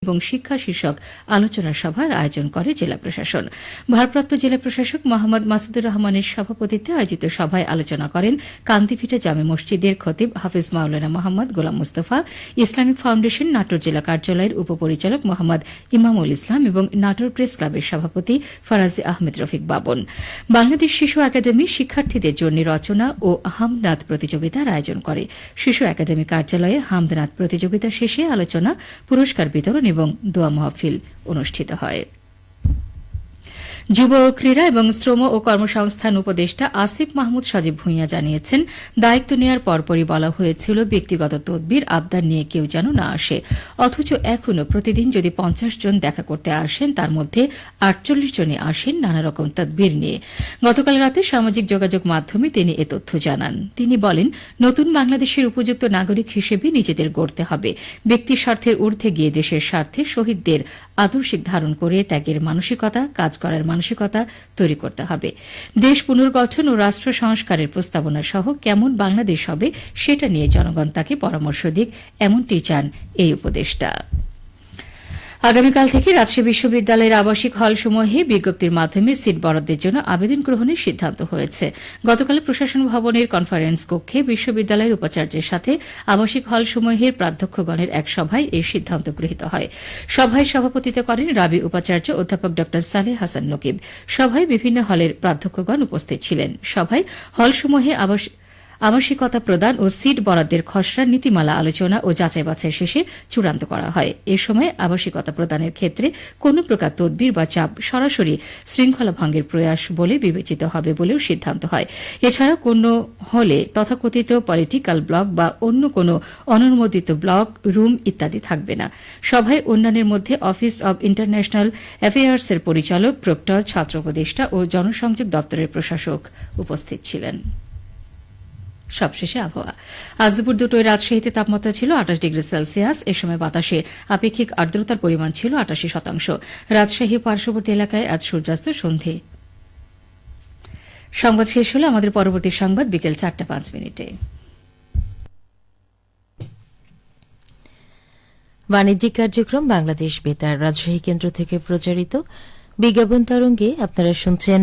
এবং শিক্ষা শীর্ষক আলোচনা সভার আয়োজন করে জেলা প্রশাসন। ভারপ্রাপ্ত জেলা প্রশাসক মোহাম্মদ মাসুদুর রহমানের সভাপতিত্বে আয়োজিত সভায় আলোচনা করেন কান্দিভিটা জামে মসজিদের খতিব হাফিজ মাওলানা মোহাম্মদ গোলাম মুস্তফা, ইসলামিক ফাউন্ডেশন নাটোর জেলা কার্যালয়ের উপপরিচালক মোহাম্মদ ইমামুল ইসলাম এবং নাটোর প্রেস ক্লাবের সভাপতি ফরাজি আহমেদ রফিক বাবন। বাংলাদেশ শিশু একাডেমি শিক্ষার্থীদের জন্য রচনা ও হামদনাদ প্রতিযোগিতার আয়োজন করে। শিশু একাডেমি কার্যালয়ে হামদনাদ প্রতিযোগিতা শেষে আলোচনা, পুরস্কার বিতরণ এবং দোয়া মাহফিল অনুষ্ঠিত হয়। যুব ক্রীড়া এবং শ্রম ও কর্মসংস্থান উপদেষ্টা আসিফ মাহমুদ সজীব ভূঁইয়া জানিয়েছেন, দায়িত্ব নেওয়ার পরপরই বলা হয়েছিল ব্যক্তিগত তদবির আবদার নিয়ে কেউ যেন না আসে, অথচ এখনও প্রতিদিন যদি 50 জন দেখা করতে আসেন তার মধ্যে 48 জনই আসেন নানা রকম তদবির নিয়ে। গতকাল রাতে সামাজিক যোগাযোগ মাধ্যমে তিনি এ তথ্য জানান। তিনি বলেন, নতুন বাংলাদেশের উপযুক্ত নাগরিক হিসেবে নিজেদের গড়তে হবে। ব্যক্তি স্বার্থের ঊর্ধ্বে গিয়ে দেশের স্বার্থে শহীদদের আদর্শিক ধারণ করে ত্যাগের মানসিকতা, কাজ করার মানসিকতা তৈরি করতে হবে। দেশ পুনর্গঠন ও রাষ্ট্র সংস্কারের প্রস্তাবনা সহ কেমন বাংলাদেশ হবে সেটা নিয়ে জনগণ তাকে পরামর্শ দিক, এমনটি চান এই উপদেষ্টা। আগামীকাল থেকে রাজশাহী বিশ্ববিদ্যালয়ের আবাসিক হলসমূহে বিজ্ঞপ্তির মাধ্যমে সিট বরাদ্দের জন্য আবেদন গ্রহণের সিদ্ধান্ত হয়েছে। গতকাল প্রশাসন ভবনের কনফারেন্স কক্ষে বিশ্ববিদ্যালয়ের উপাচার্যের সাথে আবাসিক হলসমূহের প্রাধ্যক্ষগণের এক সভায় এই সিদ্ধান্ত গৃহীত হয়। সভায় সভাপতিত্ব করেন রাবি উপাচার্য অধ্যাপক ড সালেহ হাসান নকিব। সভায় বিভিন্ন হলের প্রাধ্যক্ষগণ উপস্থিত ছিলেন। সভায় হলসমূহে আবাসিকতা প্রদান ও সিট বরাদ্দের খসড়া নীতিমালা আলোচনা ও যাচাই বাছাই শেষে চূড়ান্ত করা হয়। এ সময় আবাসিকতা প্রদানের ক্ষেত্রে কোন প্রকার তদবির বা চাপ সরাসরি শৃঙ্খলা ভঙ্গের প্রয়াস বলে বিবেচিত হবে বলেও সিদ্ধান্ত হয়। এছাড়া কোন হলে তথাকথিত পলিটিক্যাল ব্লক বা অন্য কোন অননুমোদিত ব্লক, রুম ইত্যাদি থাকবে না। সভায় অন্যান্যের মধ্যে অফিস অব ইন্টারন্যাশনাল অ্যাফেয়ার্সের পরিচালক, প্রক্টর, ছাত্র উপদেষ্টা ও জনসংযোগ দপ্তরের প্রশাসক উপস্থিত ছিলেন। সবশেষে আবহাওয়া। আজ দুপুর 2টায় রাজশাহীতে তাপমাত্রা ছিল 28 ডিগ্রি সেলসিয়াস। এ সময় বাতাসে আপেক্ষিক আর্দ্রতার পরিমাণ ছিল 88%। রাজশাহী পার্শ্ববর্তী এলাকায় আজ সূর্যাস্ত সন্ধে। সংবাদ শেষ হলে আমাদের পরবর্তী সংবাদ বিকেল 4:05। বাণিজ্যিক কার্যক্রম বাংলাদেশ বেতার রাজশাহী কেন্দ্র থেকে প্রচারিত বিজ্ঞাপন তরঙ্গে আপনারা শুনছেন